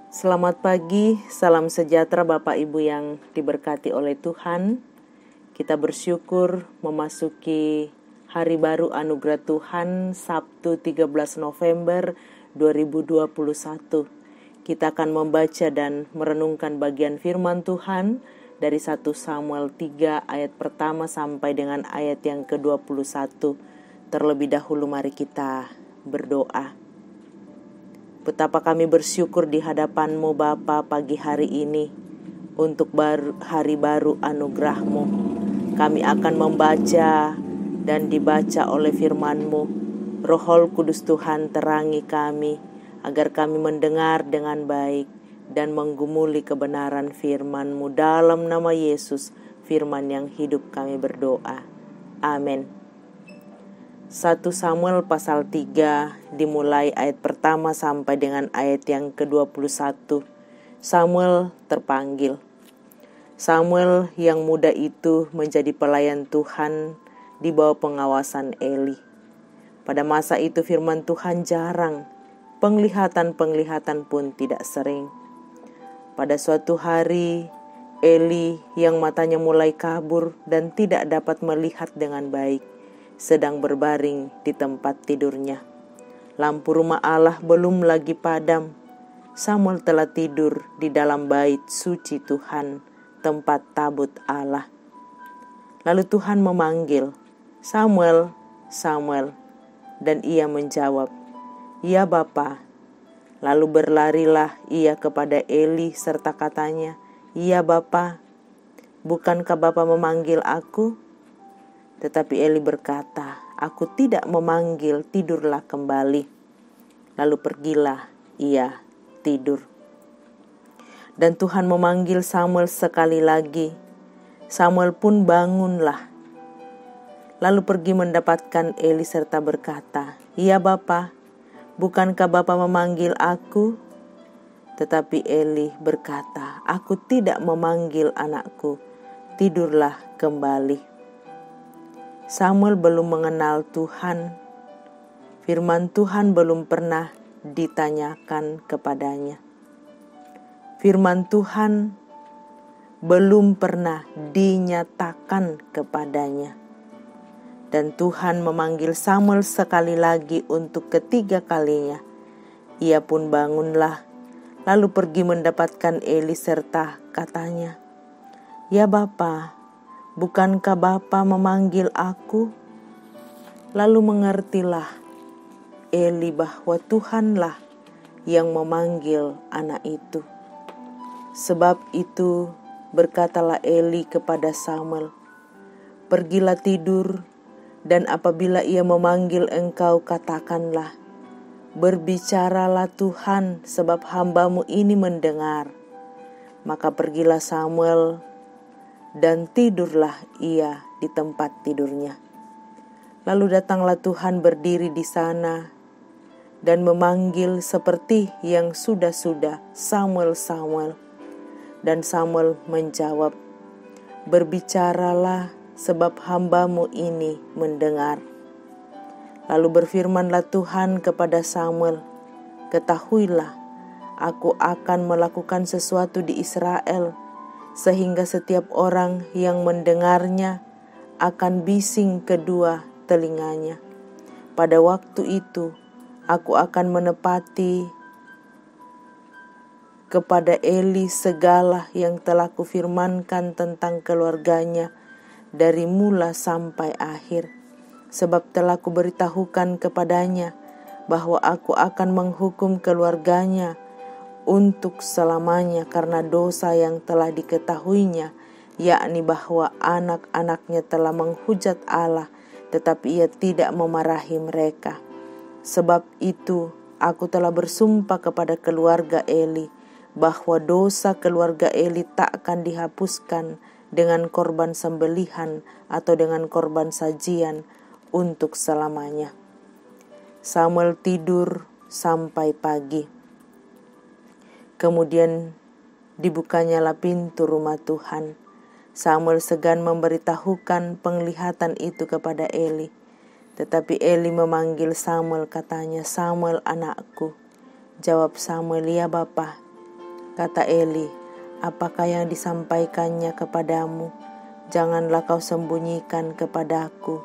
Selamat pagi, salam sejahtera Bapak Ibu yang diberkati oleh Tuhan. Kita bersyukur memasuki hari baru anugerah Tuhan Sabtu 13 November 2021. Kita akan membaca dan merenungkan bagian firman Tuhan dari 1 Samuel 3 ayat pertama sampai dengan ayat yang ke-21. Terlebih dahulu mari kita berdoa. Betapa kami bersyukur di hadapan-Mu Bapa pagi hari ini untuk hari baru anugerah-Mu. Kami akan membaca dan dibaca oleh firman-Mu. Roh Kudus Tuhan terangi kami agar kami mendengar dengan baik dan menggumuli kebenaran firman-Mu. Dalam nama Yesus, firman yang hidup kami berdoa. Amin. 1 Samuel pasal 3 dimulai ayat pertama sampai dengan ayat yang ke-21. Samuel terpanggil. Samuel yang muda itu menjadi pelayan Tuhan di bawah pengawasan Eli. Pada masa itu firman Tuhan jarang, penglihatan-penglihatan pun tidak sering. Pada suatu hari, Eli yang matanya mulai kabur dan tidak dapat melihat dengan baik, sedang berbaring di tempat tidurnya. Lampu rumah Allah belum lagi padam. Samuel telah tidur di dalam bait suci Tuhan, tempat tabut Allah. Lalu Tuhan memanggil, "Samuel, Samuel." Dan ia menjawab, "Ya Bapa." Lalu berlarilah ia kepada Eli serta katanya, "Ya Bapa, bukankah Bapa memanggil aku?" Tetapi Eli berkata, "Aku tidak memanggil, tidurlah kembali." Lalu pergilah ia tidur. Dan Tuhan memanggil Samuel sekali lagi. Samuel pun bangunlah. Lalu pergi mendapatkan Eli serta berkata, "Ya Bapa, bukankah Bapa memanggil aku?" Tetapi Eli berkata, "Aku tidak memanggil anakku, tidurlah kembali." Samuel belum mengenal Tuhan. Firman Tuhan belum pernah ditanyakan kepadanya. Firman Tuhan belum pernah dinyatakan kepadanya. Dan Tuhan memanggil Samuel sekali lagi untuk ketiga kalinya. Ia pun bangunlah, lalu pergi mendapatkan Eli serta katanya, "Ya Bapa, bukankah Bapa memanggil aku?" Lalu mengertilah Eli bahwa Tuhanlah yang memanggil anak itu. Sebab itu berkatalah Eli kepada Samuel, "Pergilah tidur, dan apabila ia memanggil engkau katakanlah, 'Berbicaralah Tuhan, sebab hamba-Mu ini mendengar.' Maka pergilah Samuel dan tidurlah ia di tempat tidurnya. Lalu datanglah Tuhan berdiri di sana dan memanggil seperti yang sudah-sudah, 'Samuel, Samuel.' Dan Samuel menjawab, 'Berbicaralah, sebab hamba-Mu ini mendengar.' Lalu berfirmanlah Tuhan kepada Samuel, 'Ketahuilah, aku akan melakukan sesuatu di Israel, sehingga setiap orang yang mendengarnya akan bising kedua telinganya. Pada waktu itu, aku akan menepati kepada Eli segala yang telah kufirmankan tentang keluarganya dari mula sampai akhir. Sebab telah kuberitahukan kepadanya bahwa aku akan menghukum keluarganya untuk selamanya karena dosa yang telah diketahuinya, yakni bahwa anak-anaknya telah menghujat Allah, tetapi ia tidak memarahi mereka. Sebab itu aku telah bersumpah kepada keluarga Eli, bahwa dosa keluarga Eli tak akan dihapuskan dengan korban sembelihan atau dengan korban sajian untuk selamanya." Samuel tidur sampai pagi. Kemudian dibukanyalah pintu rumah Tuhan. Samuel segan memberitahukan penglihatan itu kepada Eli. Tetapi Eli memanggil Samuel, katanya, "Samuel anakku." Jawab Samuel, "Ya Bapa." Kata Eli, apakah yang disampaikannya kepadamu? Janganlah kau sembunyikan kepadaku.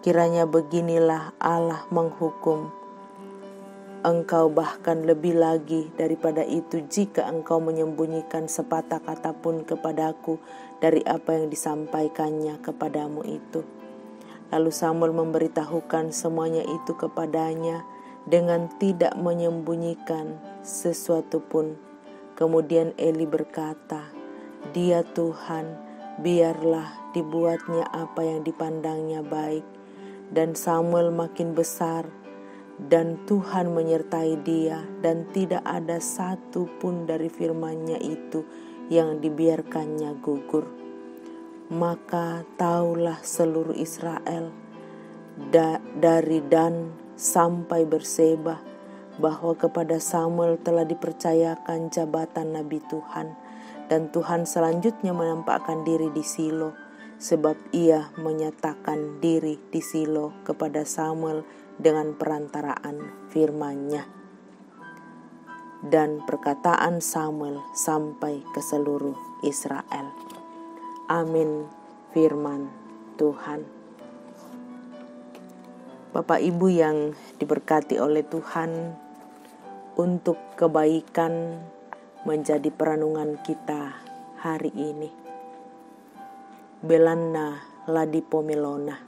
Kiranya beginilah Allah menghukum engkau bahkan lebih lagi daripada itu jika engkau menyembunyikan sepatah kata pun kepadaku dari apa yang disampaikannya kepadamu itu. Lalu Samuel memberitahukan semuanya itu kepadanya dengan tidak menyembunyikan sesuatu pun. Kemudian Eli berkata, "Dia Tuhan, biarlah dibuatnya apa yang dipandangnya baik." Dan Samuel makin besar, dan Tuhan menyertai dia, dan tidak ada satu pun dari firman-Nya itu yang dibiarkannya gugur. Maka taulah seluruh Israel dari Dan sampai Berseba bahwa kepada Samuel telah dipercayakan jabatan Nabi Tuhan, dan Tuhan selanjutnya menampakkan diri di Silo, sebab ia menyatakan diri di Silo kepada Samuel dengan perantaraan firman-Nya. Dan perkataan Samuel sampai ke seluruh Israel. Amin. Firman Tuhan. Bapak Ibu yang diberkati oleh Tuhan, untuk kebaikan menjadi perenungan kita hari ini. Belanna ladipomelona.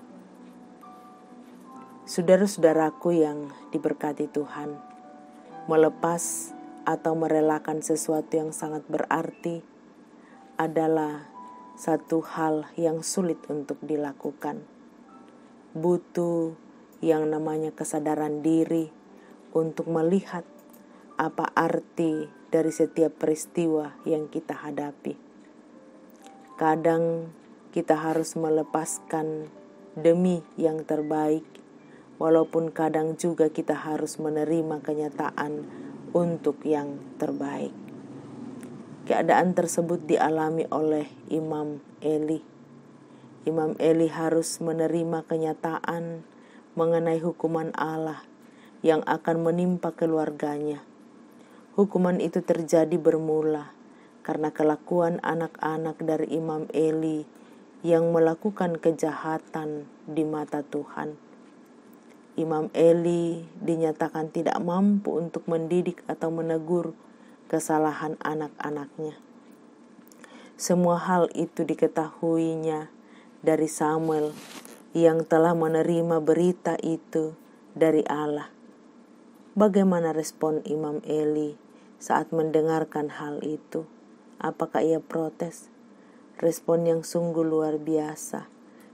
Saudara-saudaraku yang diberkati Tuhan, melepas atau merelakan sesuatu yang sangat berarti adalah satu hal yang sulit untuk dilakukan. Butuh yang namanya kesadaran diri untuk melihat apa arti dari setiap peristiwa yang kita hadapi. Kadang kita harus melepaskan demi yang terbaik, walaupun kadang juga kita harus menerima kenyataan untuk yang terbaik. Keadaan tersebut dialami oleh Imam Eli. Imam Eli harus menerima kenyataan mengenai hukuman Allah yang akan menimpa keluarganya. Hukuman itu terjadi bermula karena kelakuan anak-anak dari Imam Eli yang melakukan kejahatan di mata Tuhan. Imam Eli dinyatakan tidak mampu untuk mendidik atau menegur kesalahan anak-anaknya. Semua hal itu diketahuinya dari Samuel yang telah menerima berita itu dari Allah. Bagaimana respon Imam Eli saat mendengarkan hal itu? Apakah ia protes? Respon yang sungguh luar biasa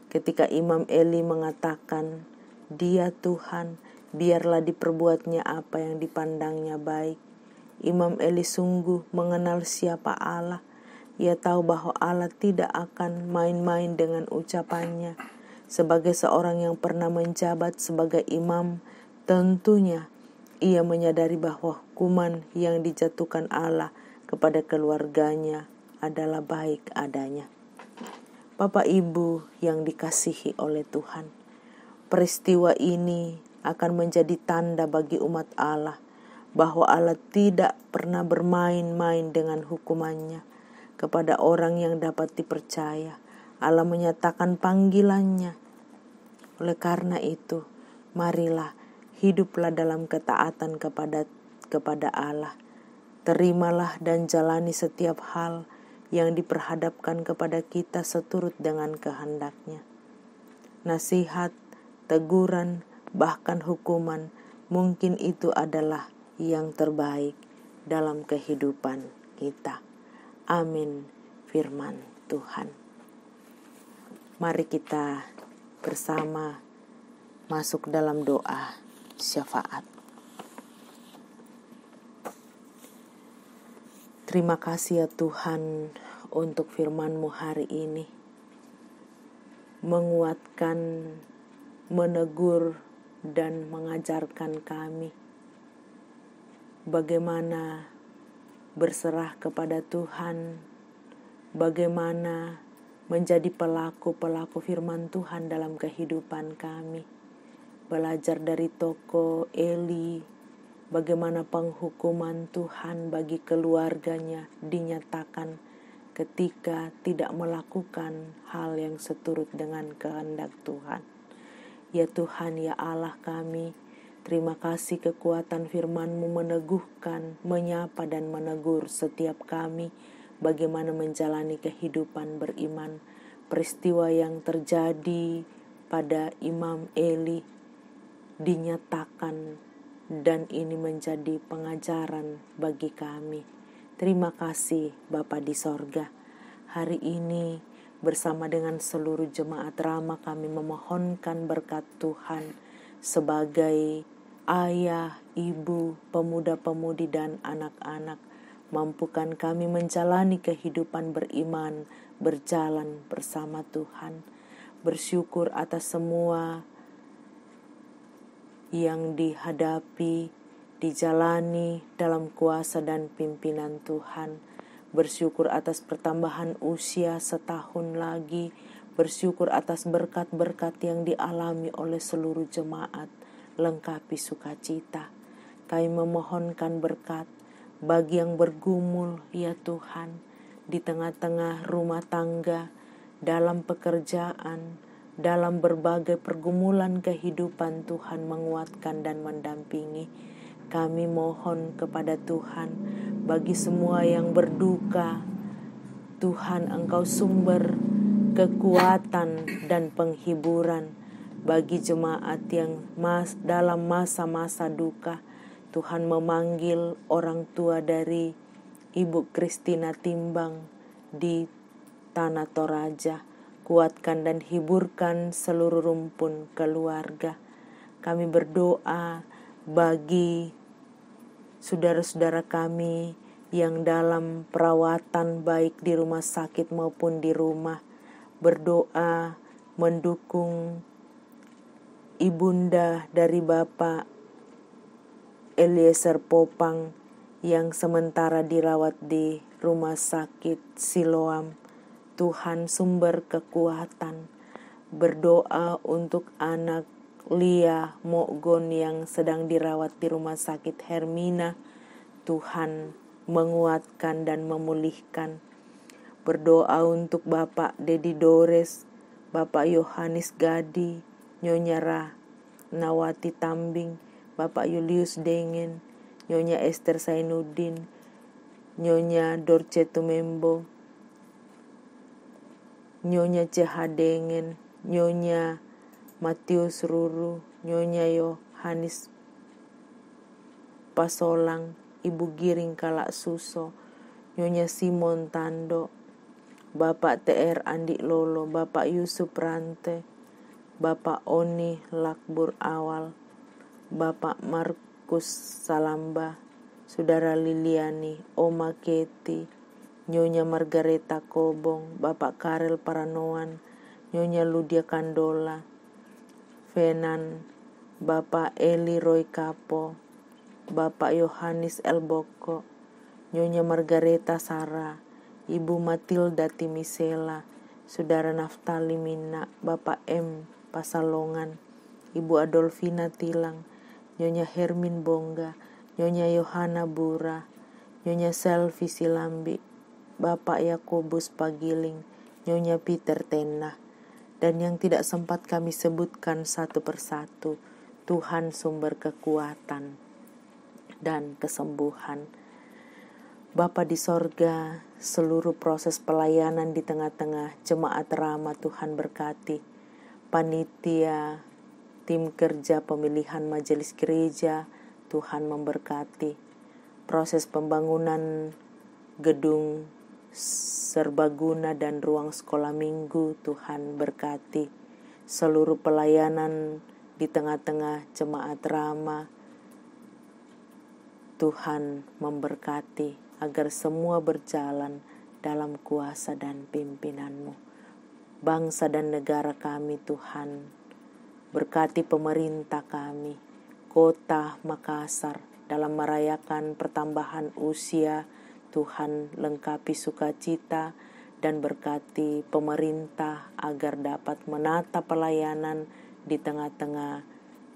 ketika Imam Eli mengatakan, "Dia Tuhan, biarlah diperbuatnya apa yang dipandangnya baik." Imam Eli sungguh mengenal siapa Allah. Ia tahu bahwa Allah tidak akan main-main dengan ucapannya. Sebagai seorang yang pernah menjabat sebagai imam, tentunya ia menyadari bahwa hukuman yang dijatuhkan Allah kepada keluarganya adalah baik adanya. Bapak Ibu yang dikasihi oleh Tuhan, peristiwa ini akan menjadi tanda bagi umat Allah bahwa Allah tidak pernah bermain-main dengan hukumannya kepada orang yang dapat dipercaya. Allah menyatakan panggilannya. Oleh karena itu, marilah hiduplah dalam ketaatan kepada Allah. Terimalah dan jalani setiap hal yang diperhadapkan kepada kita seturut dengan kehendak-Nya. Nasihat, teguran, bahkan hukuman, mungkin itu adalah yang terbaik dalam kehidupan kita. Amin. Firman Tuhan. Mari kita bersama masuk dalam doa syafaat. Terima kasih ya Tuhan untuk firman-Mu hari ini. Menguatkan, menegur, dan mengajarkan kami bagaimana berserah kepada Tuhan, bagaimana menjadi pelaku-pelaku firman Tuhan dalam kehidupan kami. Belajar dari tokoh Eli, bagaimana penghukuman Tuhan bagi keluarganya dinyatakan ketika tidak melakukan hal yang seturut dengan kehendak Tuhan. Ya Tuhan, ya Allah kami, terima kasih kekuatan firman-Mu meneguhkan, menyapa dan menegur setiap kami bagaimana menjalani kehidupan beriman. Peristiwa yang terjadi pada Imam Eli dinyatakan dan ini menjadi pengajaran bagi kami. Terima kasih Bapa di sorga. Hari ini bersama dengan seluruh jemaat Rama kami memohonkan berkat Tuhan sebagai ayah, ibu, pemuda-pemudi dan anak-anak. Mampukan kami menjalani kehidupan beriman, berjalan bersama Tuhan. Bersyukur atas semua yang dihadapi, dijalani dalam kuasa dan pimpinan Tuhan. Bersyukur atas pertambahan usia setahun lagi. Bersyukur atas berkat-berkat yang dialami oleh seluruh jemaat. Lengkapi sukacita. Kami memohonkan berkat bagi yang bergumul, ya Tuhan, di tengah-tengah rumah tangga, dalam pekerjaan, dalam berbagai pergumulan kehidupan. Tuhan menguatkan dan mendampingi. Kami mohon kepada Tuhan bagi semua yang berduka. Tuhan, Engkau sumber kekuatan dan penghiburan bagi jemaat yang dalam masa-masa duka. Tuhan memanggil orang tua dari Ibu Christina Timbang di Tanah Toraja. Kuatkan dan hiburkan seluruh rumpun keluarga. Kami berdoa bagi saudara-saudara kami yang dalam perawatan baik di rumah sakit maupun di rumah. Berdoa mendukung ibunda dari Bapak Eliezer Popang yang sementara dirawat di rumah sakit Siloam. Tuhan sumber kekuatan. Berdoa untuk anak Lia Mogon yang sedang dirawat di rumah sakit Hermina. Tuhan menguatkan dan memulihkan. Berdoa untuk Bapak Dedi Dores, Bapak Yohanes Gadi, Nyonya Nawati Tambing, Bapak Julius Dengen, Nyonya Esther Sainuddin, Nyonya Dorce Tumembo, Nyonya C.H. Dengen, Nyonya Matius Ruru, Nyonya Yohanes Pasolang, Ibu Giring Kalak Suso, Nyonya Simon Tando, Bapak TR Andi Lolo, Bapak Yusuf Rante, Bapak Oni Lakbur Awal, Bapak Markus Salamba, Saudara Liliani, Oma Keti, Nyonya Margareta Kobong, Bapak Karel Paranoan, Nyonya Ludia Kandola, Venan, Bapak Eli Roy Kapo, Bapak Yohanes Elboko, Nyonya Margareta Sara, Ibu Matilda Timisela, Saudara Naftali Mina, Bapak M. Pasalongan, Ibu Adolfina Tilang, Nyonya Hermin Bongga, Nyonya Yohana Bura, Nyonya Selvi Silambi, Bapak Yakobus Pagiling, Nyonya Peter Tenah, dan yang tidak sempat kami sebutkan satu persatu. Tuhan sumber kekuatan dan kesembuhan. Bapa di sorga, seluruh proses pelayanan di tengah-tengah jemaat Rama Tuhan berkati. Panitia, tim kerja pemilihan majelis gereja, Tuhan memberkati. Proses pembangunan gedung serbaguna dan ruang sekolah minggu, Tuhan berkati. Seluruh pelayanan di tengah-tengah jemaat Rama, Tuhan memberkati agar semua berjalan dalam kuasa dan pimpinan-Mu. Bangsa dan negara kami Tuhan, berkati pemerintah kami, kota Makassar dalam merayakan pertambahan usia. Tuhan lengkapi sukacita dan berkati pemerintah agar dapat menata pelayanan di tengah-tengah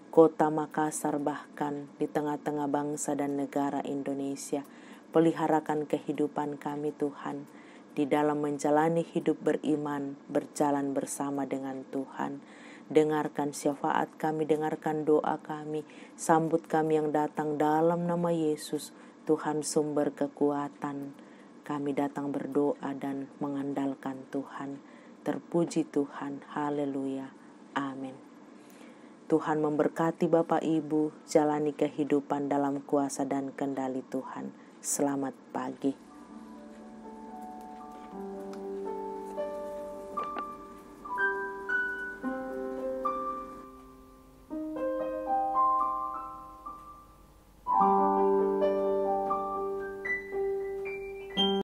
Kota Makassar, bahkan di tengah-tengah bangsa dan negara Indonesia. Peliharakan kehidupan kami Tuhan, di dalam menjalani hidup beriman, berjalan bersama dengan Tuhan. Dengarkan syafaat kami, dengarkan doa kami, sambut kami yang datang dalam nama Yesus, Tuhan sumber kekuatan. Kami datang berdoa dan mengandalkan Tuhan. Terpuji Tuhan, haleluya, amin. Tuhan memberkati Bapak Ibu, jalani kehidupan dalam kuasa dan kendali Tuhan. Selamat pagi.